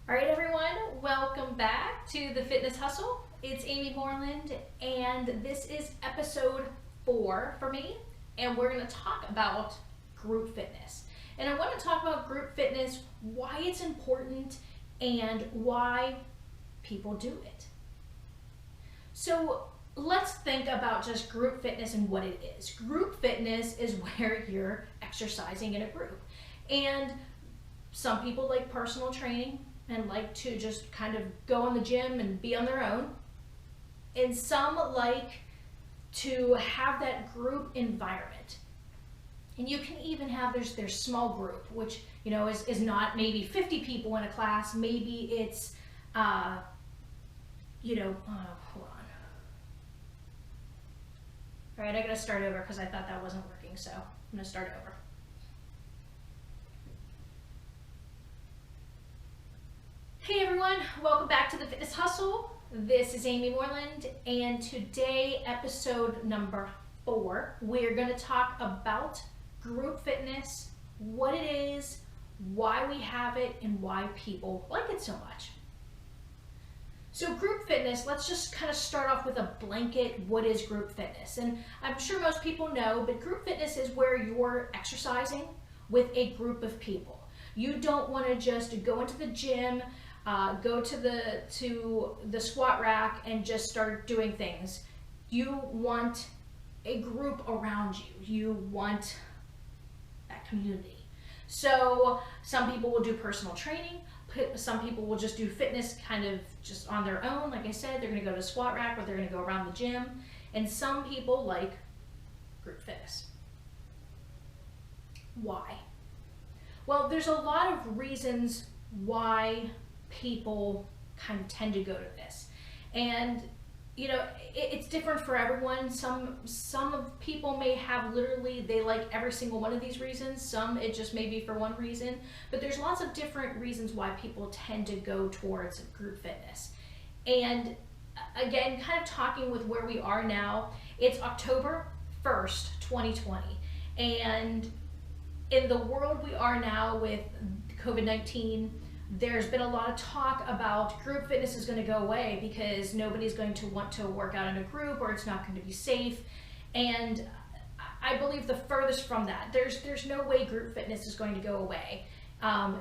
All right, everyone, welcome back to the Fitness Hustle. It's Amy Moreland, and this is episode 4 for me, and we're going to talk about group fitness. And I want to talk about group fitness, why it's important, and why people do it. So let's think about just group fitness and what it is. Group fitness is where you're exercising in a group. And some people like personal training and like to just kind of go in the gym and be on their own. And some like to have that group environment. And you can even have their small group, which is not maybe 50 people in a class. Maybe it's hold on. All right, I gotta start over because I thought that wasn't working, so I'm gonna start over. Hey everyone, welcome back to the Fitness Hustle. This is Amy Moreland, and today, episode number 4, we're going to talk about group fitness, what it is, why we have it, and why people like it so much. So group fitness, let's just kind of start off with a blanket, what is group fitness? And I'm sure most people know, but group fitness is where you're exercising with a group of people. You don't want to just go into the gym, go to the squat rack and just start doing things. You want a group around you. You want that community. So some people will do personal training. Some people will just do fitness kind of just on their own. Like I said, they're going to go to a squat rack or they're going to go around the gym. And some people like group fitness. Why? Well, there's a lot of reasons why people kind of tend to go to this, and it's different for everyone. Some of people may have literally they like every single one of these reasons. Some it just may be for one reason, but there's lots of different reasons why people tend to go towards group fitness. And again, kind of talking with where we are now, it's October 1st 2020, and in the world we are now with COVID-19, there's been a lot of talk about group fitness is going to go away because nobody's going to want to work out in a group, or it's not going to be safe. And I believe the furthest from that. There's no way group fitness is going to go away.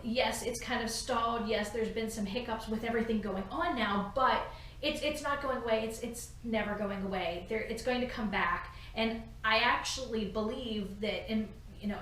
Yes, it's kind of stalled. Yes, there's been some hiccups with everything going on now, but it's not going away. It's never going away. It's going to come back. And I actually believe that,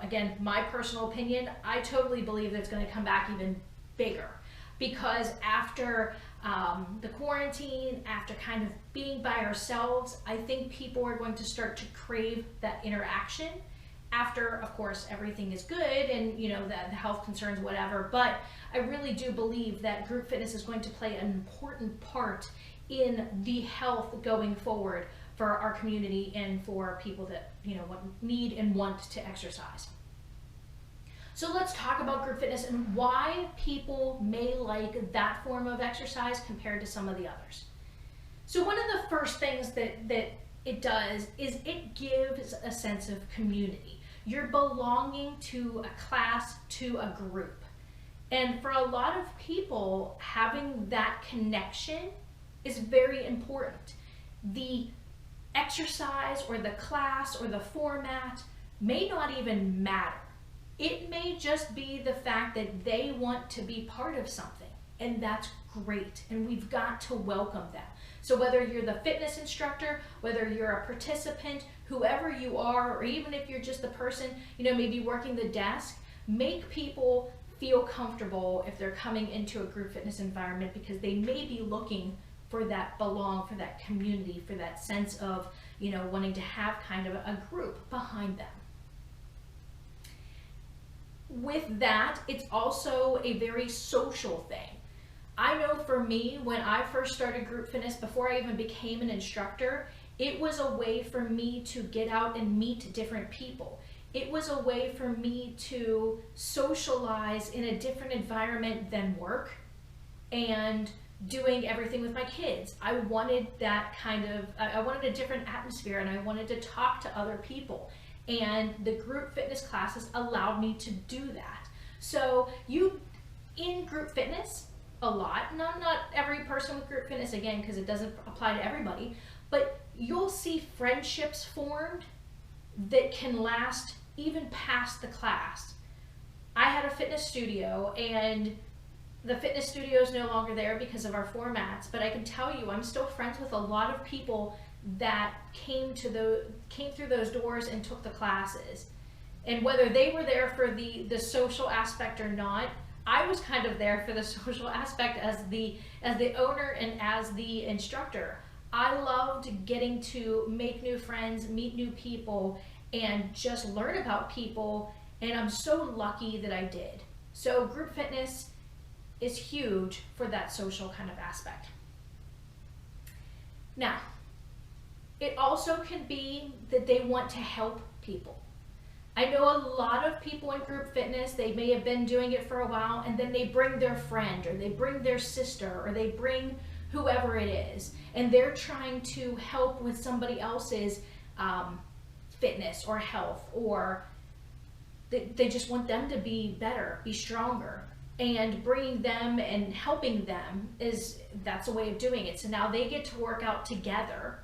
again, my personal opinion, I totally believe that it's going to come back even bigger, because after the quarantine, after kind of being by ourselves, I think people are going to start to crave that interaction after, of course, everything is good and the health concerns, whatever. But I really do believe that group fitness is going to play an important part in the health going forward for our community and for people that need and want to exercise. So let's talk about group fitness and why people may like that form of exercise compared to some of the others. So one of the first things that it does is it gives a sense of community. You're belonging to a class, to a group. And for a lot of people, having that connection is very important. The exercise or the class or the format may not even matter. It may just be the fact that they want to be part of something, and that's great, and we've got to welcome them. So whether you're the fitness instructor, whether you're a participant, whoever you are, or even if you're just the person, maybe working the desk, make people feel comfortable if they're coming into a group fitness environment, because they may be looking for that belong, for that community, for that sense of, wanting to have kind of a group behind them. With that, it's also a very social thing. I know for me, when I first started group fitness, before I even became an instructor, it was a way for me to get out and meet different people. It was a way for me to socialize in a different environment than work and doing everything with my kids. I wanted that I wanted a different atmosphere, and I wanted to talk to other people. And the group fitness classes allowed me to do that. So in group fitness, a lot. Not every person with group fitness, again, because it doesn't apply to everybody, but you'll see friendships formed that can last even past the class. I had a fitness studio, and the fitness studio is no longer there because of our formats, but I can tell you I'm still friends with a lot of people that came through those doors and took the classes. And whether they were there for the social aspect or not, I was kind of there for the social aspect as the owner and as the instructor. I loved getting to make new friends, meet new people, and just learn about people, and I'm so lucky that I did. So group fitness is huge for that social kind of aspect. Now, it also can be that they want to help people. I know a lot of people in group fitness, they may have been doing it for a while, and then they bring their friend, or they bring their sister, or they bring whoever it is, and they're trying to help with somebody else's fitness or health, or they just want them to be better, be stronger, and bringing them and helping them that's a way of doing it. So now they get to work out together.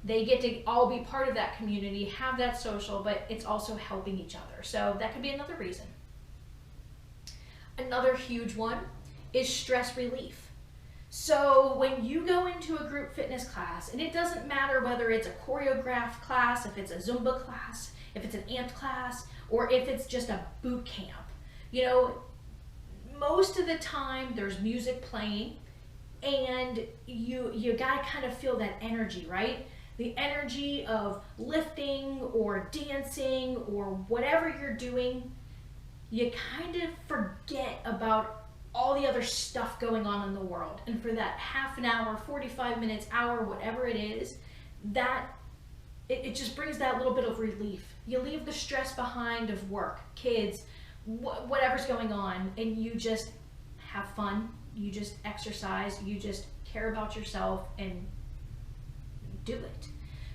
They get to all be part of that community, have that social, but it's also helping each other. So that could be another reason. Another huge one is stress relief. So when you go into a group fitness class, and it doesn't matter whether it's a choreographed class, if it's a Zumba class, if it's an AMP class, or if it's just a boot camp, you know, most of the time there's music playing, and you gotta kind of feel that energy, right? The energy of lifting or dancing or whatever you're doing. You kind of forget about all the other stuff going on in the world. And for that half an hour, 45 minutes, hour, whatever it is, it just brings that little bit of relief. You leave the stress behind of work, kids, whatever's going on, and you just have fun. You just exercise. You just care about yourself and do it.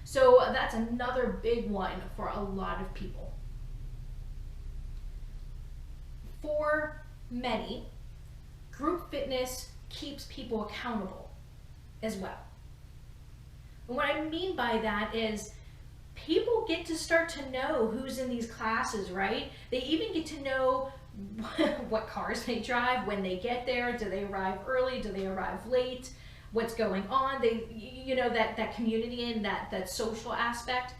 So that's another big one for a lot of people. For many, group fitness keeps people accountable as well. And what I mean by that is people get to start to know who's in these classes, right? They even get to know what cars they drive, when they get there, do they arrive early, do they arrive late, what's going on, that community and that social aspect.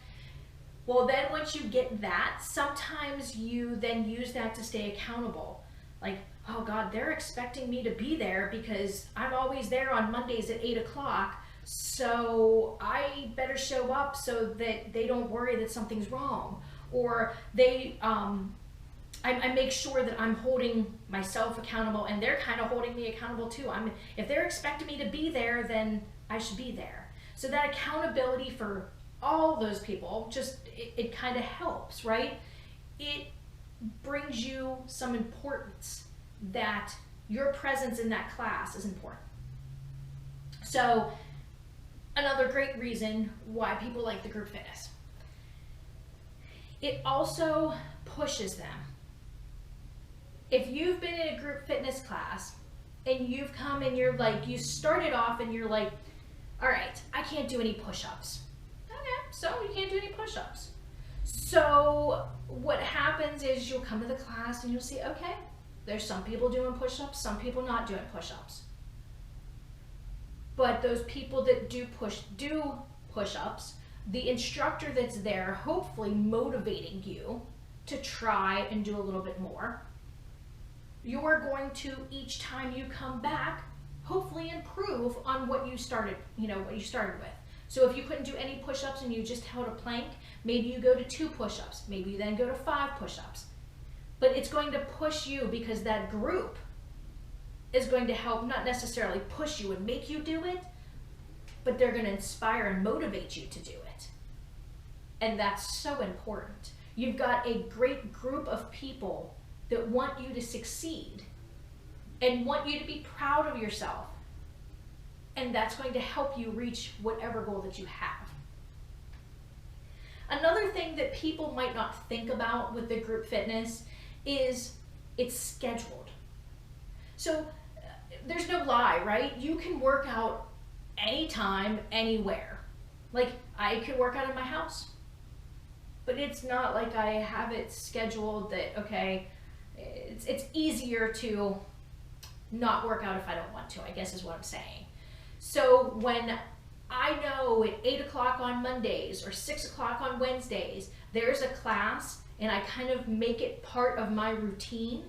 Well, then once you get that, sometimes you then use that to stay accountable. Like, oh God, they're expecting me to be there because I'm always there on Mondays at 8 o'clock. So I better show up so that they don't worry that something's wrong. Or I make sure that I'm holding myself accountable, and they're kind of holding me accountable too. If they're expecting me to be there, then I should be there. So that accountability for all those people, it kind of helps, right? It brings you some importance that your presence in that class is important. So another great reason why people like the group fitness. It also pushes them. If you've been in a group fitness class and you've come and you started off and you're like, all right, I can't do any push-ups. Okay, so you can't do any push-ups. So what happens is you'll come to the class and you'll see, okay, there's some people doing push-ups, some people not doing push-ups. But those people that do push-ups, the instructor that's there hopefully motivating you to try and do a little bit more. You're going to, each time you come back, hopefully improve on what you started with. So if you couldn't do any push-ups and you just held a plank, maybe you go to 2 push-ups, maybe you then go to 5 push-ups. But it's going to push you because that group is going to help, not necessarily push you and make you do it, but they're going to inspire and motivate you to do it. And that's so important. You've got a great group of people that want you to succeed and want you to be proud of yourself. And that's going to help you reach whatever goal that you have. Another thing that people might not think about with the group fitness is it's scheduled. So there's no lie, right? You can work out anytime, anywhere. Like, I could work out in my house, but it's not like I have it scheduled that, okay, it's easier to not work out if I don't want to, I guess is what I'm saying. So when I know at 8 o'clock on Mondays or 6 o'clock on Wednesdays, there's a class, and I kind of make it part of my routine,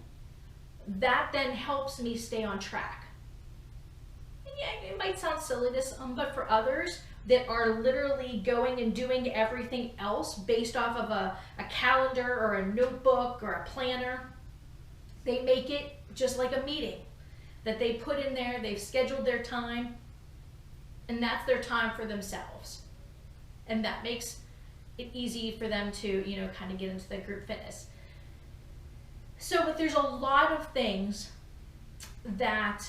that then helps me stay on track. And yeah, it might sound silly to some, but for others that are literally going and doing everything else based off of a calendar or a notebook or a planner, they make it just like a meeting that they put in there, they've scheduled their time, and that's their time for themselves. And that makes it easy for them to, you know, kind of get into the group fitness. So, but there's a lot of things that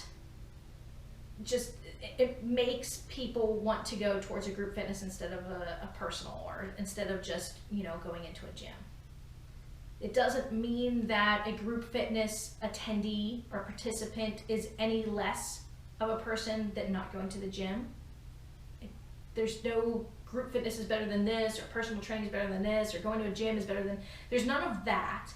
just, it makes people want to go towards a group fitness instead of a personal, or instead of just, you know, going into a gym. It doesn't mean that a group fitness attendee or participant is any less of a person than not going to the gym. There's no group fitness is better than this, or personal training is better than this, or going to a gym is better than, there's none of that.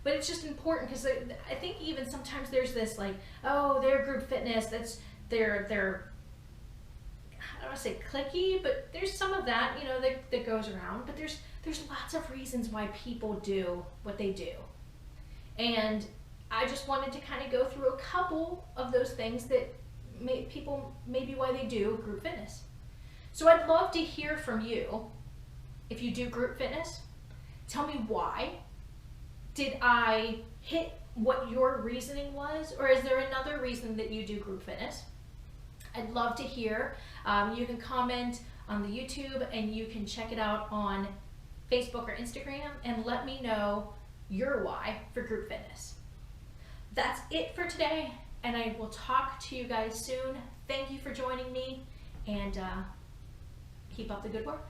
But it's just important because I think even sometimes there's this like, oh, they're group fitness, that's they're I don't want to say cliquey, but there's some of that, you know, that goes around. But there's lots of reasons why people do what they do. And I just wanted to kind of go through a couple of those things that people maybe why they do group fitness. So I'd love to hear from you. If you do group fitness, tell me why. Did I hit what your reasoning was, or is there another reason that you do group fitness? I'd love to hear. You can comment on the YouTube, and you can check it out on Facebook or Instagram, and let me know your why for group fitness. That's it for today, and I will talk to you guys soon. Thank you for joining me, and keep up the good work.